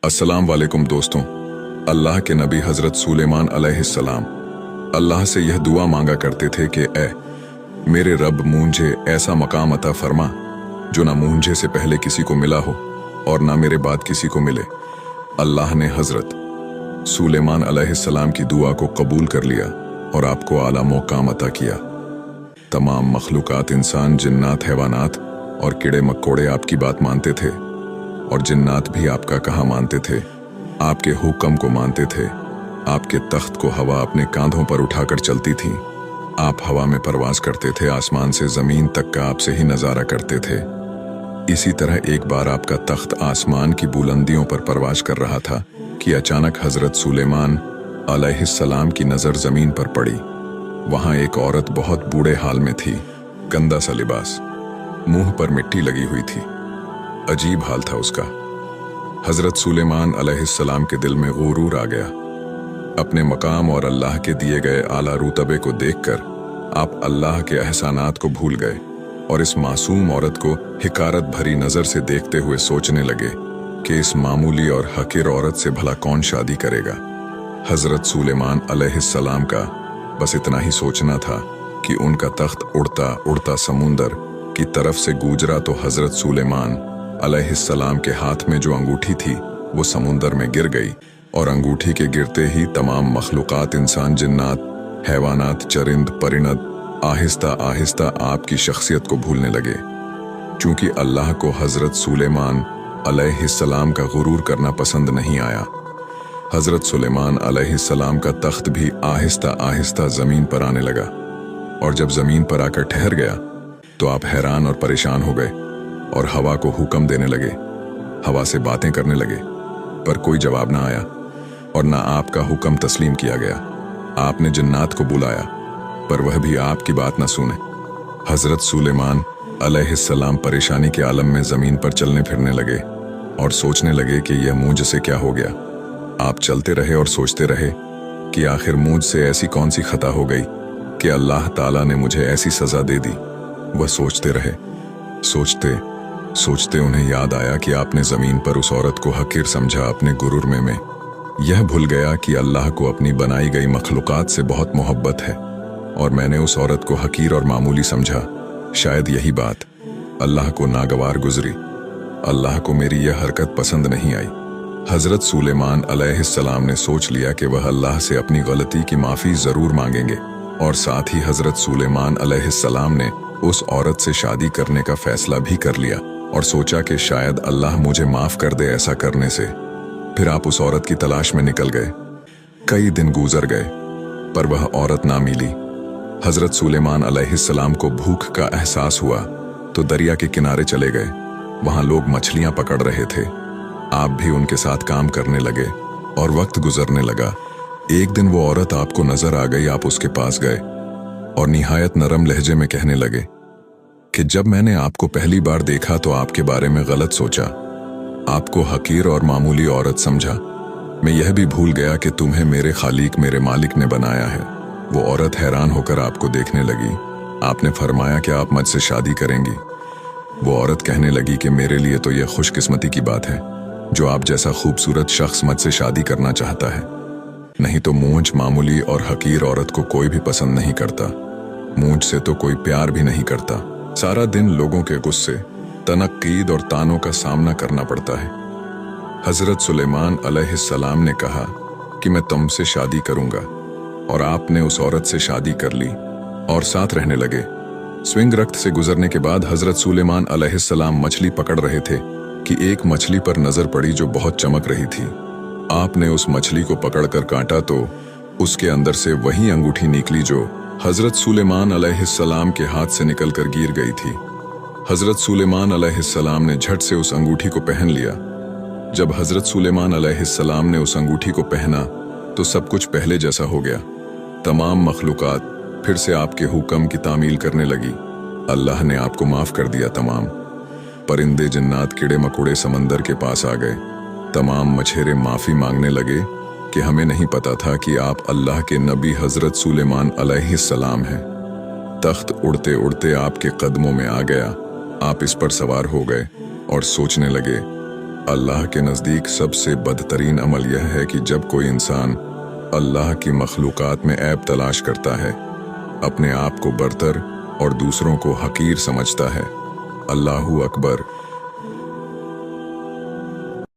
अस्सलाम वालेकुम दोस्तों। अल्लाह के नबी हज़रत सुलेमान अलैहिस्सलाम अल्लाह से यह दुआ मांगा करते थे कि ए मेरे रब, मुझे ऐसा मकाम अता फरमा जो ना मुझे से पहले किसी को मिला हो और ना मेरे बाद किसी को मिले। अल्लाह ने हज़रत सुलेमान अलैहिस्सलाम की दुआ को कबूल कर लिया और आपको आला मुकाम अता किया। तमाम मखलूकात, इंसान, जिन्नात, हैवानात और कीड़े मकोड़े आपकी बात मानते थे और जिन्नात भी आपका कहा मानते थे, आपके हुक्म को मानते थे। आपके तख्त को हवा अपने कांधों पर उठाकर चलती थी। आप हवा में परवाज करते थे, आसमान से जमीन तक का आपसे ही नजारा करते थे। इसी तरह एक बार आपका तख्त आसमान की बुलंदियों पर परवाज कर रहा था कि अचानक हजरत सुलेमान अलैहिस्सलाम की नजर जमीन पर पड़ी। वहां एक औरत बहुत बूढ़े हाल में थी, गंदा सा लिबास, मुंह पर मिट्टी लगी हुई थी। अजीब हाल था उसका। हजरत सुलेमान अलैहिस्सलाम के दिल में गुरूर आ गया। अपने मकाम और अल्लाह के दिए गए आला रुतबे को देखकर आप अल्लाह के एहसानात को भूल गए और इस मासूम औरत को हिकारत भरी नजर से देखते हुए सोचने लगे कि इस मामूली और हकीर औरत से भला कौन शादी करेगा। हजरत सुलेमान अलैहिस्सलाम का बस इतना ही सोचना था कि उनका तख्त उड़ता उड़ता समुंदर की तरफ से गुजरा तो हजरत सुलेमान अलैहिस्सलाम के हाथ में जो अंगूठी थी वो समुंदर में गिर गई और अंगूठी के गिरते ही तमाम मखलूकात, इंसान, जिन्नात, हैवानात, चरिंद परिंद आहिस्ता आहिस्ता आपकी शख्सियत को भूलने लगे। चूंकि अल्लाह को हजरत सुलेमान अलैहिस्सलाम का गुरूर करना पसंद नहीं आया, हजरत सुलेमान अलैहिस्सलाम का तख्त भी आहिस्ता आहिस्ता जमीन पर आने लगा और जब जमीन पर आकर ठहर गया तो आप हैरान और परेशान हो गए और हवा को हुक्म देने लगे, हवा से बातें करने लगे, पर कोई जवाब ना आया और ना आपका हुक्म तस्लीम किया गया। आपने जिन्नात को बुलाया पर वह भी आपकी बात ना सुने। हजरत सुलेमान अलैहिस्सलाम परेशानी के आलम में जमीन पर चलने फिरने लगे और सोचने लगे कि यह मुझसे क्या हो गया। आप चलते रहे और सोचते रहे कि आखिर मुझसे ऐसी कौन सी खता हो गई कि अल्लाह ताला ने मुझे ऐसी सजा दे दी। वह सोचते रहे। सोचते सोचते उन्हें याद आया कि आपने जमीन पर उस औरत को हकीर समझा। अपने गुरूर में यह भूल गया कि अल्लाह को अपनी बनाई गई मखलूकात से बहुत मोहब्बत है और मैंने उस औरत को हकीर और मामूली समझा। शायद यही बात अल्लाह को नागवार गुजरी। अल्लाह को मेरी यह हरकत पसंद नहीं आई। हजरत सुलेमान अलैहिस्सलाम ने सोच लिया कि वह अल्लाह से अपनी गलती की माफी जरूर मांगेंगे और साथ ही हजरत सुलेमान अलैहिस्सलाम ने उस औरत से शादी करने का फैसला भी कर लिया और सोचा कि शायद अल्लाह मुझे माफ कर दे ऐसा करने से। फिर आप उस औरत की तलाश में निकल गए। कई दिन गुजर गए पर वह औरत ना मिली। हजरत सुलेमान अलैहिस्सलाम को भूख का एहसास हुआ तो दरिया के किनारे चले गए। वहां लोग मछलियां पकड़ रहे थे। आप भी उनके साथ काम करने लगे और वक्त गुजरने लगा। एक दिन वो औरत आपको नजर आ गई। आप उसके पास गए और निहायत नरम लहजे में कहने लगे कि जब मैंने आपको पहली बार देखा तो आपके बारे में गलत सोचा, आपको हकीर और मामूली औरत समझा। मैं यह भी भूल गया कि तुम्हें मेरे खालिक, मेरे मालिक ने बनाया है। वो औरत हैरान होकर आपको देखने लगी। आपने फरमाया कि आप मुझसे शादी करेंगी। वो औरत कहने लगी कि मेरे लिए तो यह खुशकिस्मती की बात है जो आप जैसा खूबसूरत शख्स मुझसे शादी करना चाहता है। नहीं तो मुझ मामूली और हकीर औरत को कोई भी पसंद नहीं करता। मुझसे तो कोई प्यार भी नहीं करता। सारा दिन लोगों के गुस्से, तनकीद और तानों का सामना करना पड़ता है। हजरत सुलेमान अलैहिस्सलाम ने कहा कि मैं तुमसे शादी करूंगा और आपने उस औरत से शादी कर ली और साथ रहने लगे। स्विंग रक्त से गुजरने के बाद हजरत सुलेमान अलैहिस्सलाम मछली पकड़ रहे थे कि एक मछली पर नजर पड़ी जो बहुत चमक रही थी। आपने उस मछली को पकड़कर काटा तो उसके अंदर से वही अंगूठी निकली जो हजरत सुलेमान अलैहिस्सलाम के हाथ से निकलकर गिर गई थी। हजरत सुलेमान अलैहिस्सलाम ने झट से उस अंगूठी को पहन लिया। जब हजरत सुलेमान अलैहिस्सलाम ने उस अंगूठी को पहना तो सब कुछ पहले जैसा हो गया। तमाम मखलूकात फिर से आपके हुक्म की तामील करने लगी। अल्लाह ने आपको माफ कर दिया। तमाम परिंदे, जिन्नात, कीड़े मकोड़े समंदर के पास आ गए। तमाम मछेरे माफी मांगने लगे कि हमें नहीं पता था कि आप अल्लाह के नबी हजरत सुलेमान अलैहिस्सलाम हैं। तख्त उड़ते उड़ते आपके कदमों में आ गया। आप इस पर सवार हो गए और सोचने लगे अल्लाह के नज़दीक सबसे बदतरीन अमल यह है कि जब कोई इंसान अल्लाह की मखलूक़ात में ऐब तलाश करता है, अपने आप को बरतर और दूसरों को हकीर समझता है। अल्लाहू अकबर।